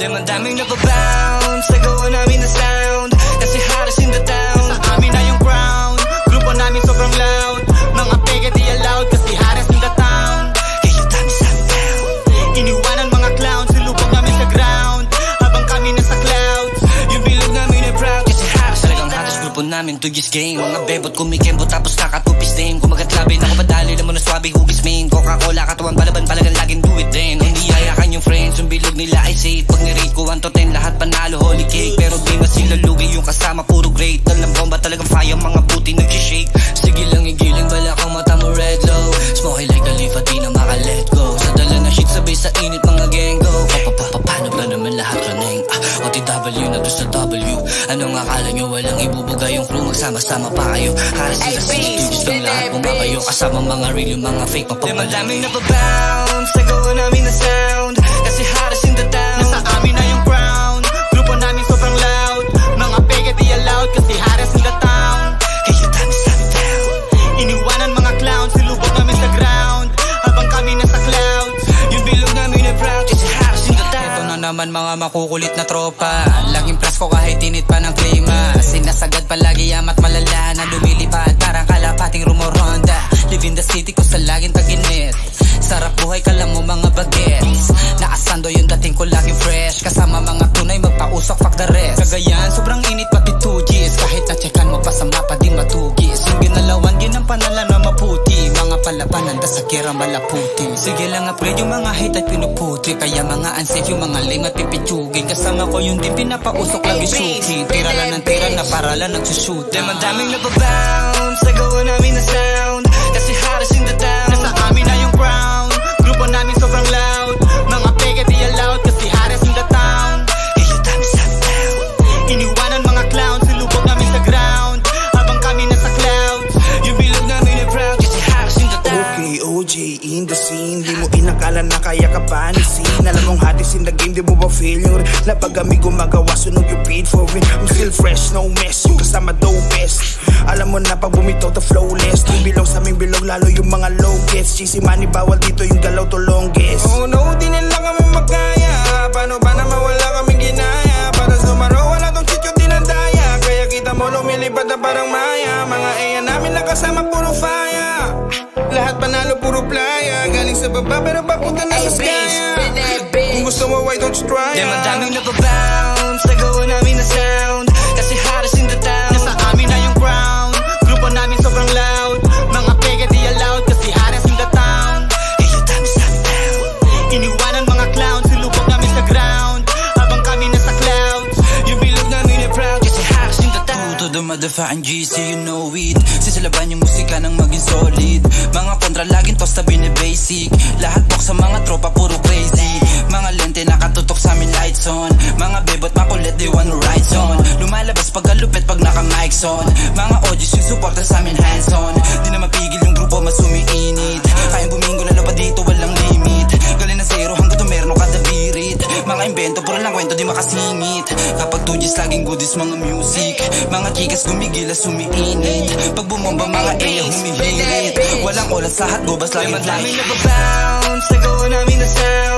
Daming napabounce, nagawa namin na sound, kasi hottest in the town. Sa amin na yung crown, grupo namin sobrang loud. Mga pega di allowed, kasi hottest in the town. Kaya dami sa town, iniwanan mga clowns, silubog namin sa ground, habang kami nasa clouds. Yung bilog namin ay proud, kasi hottest. Talagang hottest grupo namin, tugis game. Mga bebot kumikembo tapos nakatupis din. Kumagat labi, nakapadali, lamon na swabe, hugis main. Coca-Cola, katawan, balaban, palagan, laging do it din. Hindi yayakan yung friends, yung bilog nila ay safe. Pag nirate ko 1 to 10, lahat panalo, holy cake. Pero di na sila lugi, yung kasama puro great. Dalang bomba, talagang fire, mga puti nag-shake. Sige lang igiling, bala kang mata mo red low. Smoky like a leaf, at di na maka-let go. Sa dala na shit, sabay sa init, mga genggo. Paano ba naman lahat running? OTW na to sa W. Anong akala nyo, walang ibubuga yung crew. Magsama-sama pa kayo, haras sila sa studios lang lahat bumakayo. Kasama mga real, yung mga fake, papapalayo. Daming napabounce, nagawa namin na sound, kasi hottest in the town. Nasa amin na yung crown, grupo namin sobrang loud. Mga pega di allowed, kasi hottest in the town. Kaya dami sa town, iniwanan mga clowns, silubog namin sa ground, habang kami nasa clouds. Yung bilog namin ay proud, kasi hottest in the town. Ito na naman mga makukulit na tropa, laging presko kahit init pa ng klima. Sinasagad palagi yamat malala na lumilipad, parang kalapating rumoronda. Live in the city ko sa laging taginit, sarap buhay ka lang mo mga bagets. Naasando yung dating ko laging fresh, kasama mga tunay magpausok fuck the rest. Cagayan sobrang init pati 2Gs, kahit na-checkan mo pa sa mapa di matugis. Yung ginalawan ginampanala na maputi, mga palabanan da sa kira malaputi. Sige lang upgrade yung mga hate at pinuputri, kaya mga unsafe yung mga lame at pipitsugin. Kasama ko yung din pinapausok lagi suki, tira lang ng tira na para lang nagsushoot. Daming napabounce, nagawa namin na sound, kasi hottest in the town. Nasa amin na yung crown, grupo namin sobrang loud. Mga pega di allowed, kasi hottest in the town. Kaya dami sa town, iniwanan mga clowns, silubog namin sa ground, habang kami nasa clouds. Yung bilog namin ay proud, kasi hottest in the town. Okay, OJ in the scene, di mo inakala na kaya ka panisin. Alam mong hottest in the game, di mo ba feel yung na pag kami gumagawa, sunog yung beat for it. I'm still fresh, no mess, yung kasama dope best. Alam mo na pag bumitaw the flowless, yung bilog sa aming bilog, lalo yung mga low gets. Cheesy money, bawal dito yung galaw to longest. Oh no, di nila kami magkaya, paano ba na mawala kaming ginaya? Para sumaro, wala tong chityo dinandaya, kaya kita mo lumilipad na parang maya. Mga eya namin nakasama puro fire, lahat panalo puro playa. Galing sa baba pero papunta na sa skaya. Kung gusto mo, why don't you try? Daming napabounce, nagawa namin na sound, kasi hottest in the town. Nasa amin na yung crown, grupo namin sobrang loud. Mga pega di allowed, kasi hottest in the town. Kaya dami sa town, iniwanan mga clowns, silubog namin sa ground, habang kami nasa clouds. Yung bilog namin ay proud, kasi hottest in the town. To the motherfucking GC, you know it. Sisilaban yung musika nang maging solid. Mga kontra laging toss tabi ni basic, lahat box sa mga tropa puro crazy. Mga lente nakatutok sa amin lights on, mga bebot makulit they wanna ride on. Lumalabas pag kalupit pag naka-mics on, mga OGs yung supporta sa amin hands on. Di na mapigil yung grupo mas umiinit, kayang bumingo lalo pa dito walang limit. Galing na zero hanggang tumerno kada birit, mga invento puro lang kwento di makasingit. Kapag 2Gs laging goodies mga music, mga chikas gumigilas umiinit. Pag bumomba mga eya humihirit, walang oras lahat gobas laging fly. Daming napabounce, nagawa namin na sound,